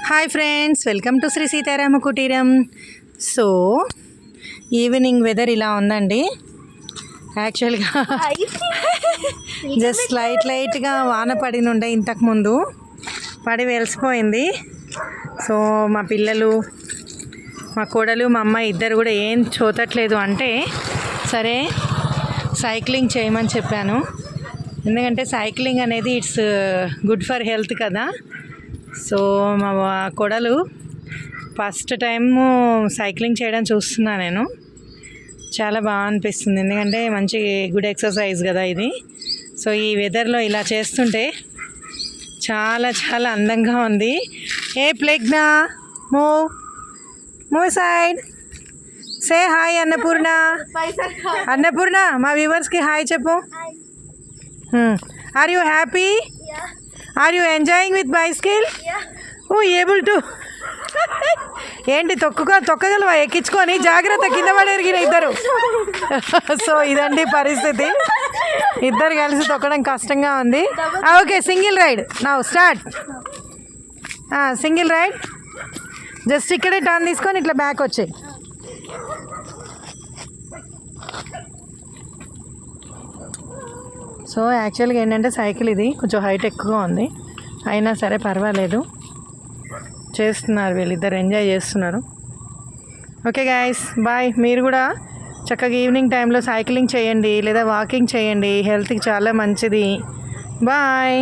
Hi friends, welcome to Sri Seetharama కుటీరం. So evening weather ఇలా ఉందండి. యాక్చువల్గా జస్ట్ లైట్గా వాన పడినుండే ఇంతకుముందు, పడి వెలిసిపోయింది. సో మా పిల్లలు, మా కోడలు, మా అమ్మాయి ఇద్దరు కూడా ఏం చూతట్లేదు అంటే సరే సైక్లింగ్ చేయమని చెప్పాను. ఎందుకంటే సైక్లింగ్ అనేది ఇట్స్ గుడ్ ఫర్ హెల్త్ కదా. సో మా కోడలు ఫస్ట్ టైము సైక్లింగ్ చేయడం చూస్తున్నా నేను. చాలా బాగా అనిపిస్తుంది, ఎందుకంటే మంచి గుడ్ ఎక్సర్సైజ్ కదా ఇది. సో ఈ వెదర్లో ఇలా చేస్తుంటే చాలా చాలా అందంగా ఉంది. ఏ ప్లేగ్నా move side, say hi Annapurna. Annapurna మా వ్యూవర్స్కి హాయ్ చెప్పు. Are you happy? Are you enjoying with bicycle? ఓ ఏబుల్ టు. ఏంటి తొక్కగలవా ఎక్కించుకొని? జాగ్రత్త, కింద పడి ఎరిగిన ఇద్దరు. సో ఇదండి పరిస్థితి, ఇద్దరు కలిసి తొక్కడం కష్టంగా ఉంది. Okay, single ride now start. Single ride, just ఇక్కడే టర్న్ తీసుకొని ఇట్లా బ్యాక్ వచ్చాయి. సో యాక్చువల్గా ఏంటంటే సైకిల్ ఇది కొంచెం హైట్ ఎక్కువగా ఉంది, అయినా సరే పర్వాలేదు, చేస్తున్నారు వీళ్ళిద్దరు, ఎంజాయ్ చేస్తున్నారు. Okay guys, bye. మీరు కూడా చక్కగా ఈవినింగ్ టైంలో సైక్లింగ్ చేయండి లేదా వాకింగ్ చేయండి, హెల్త్కి చాలా మంచిది. బాయ్.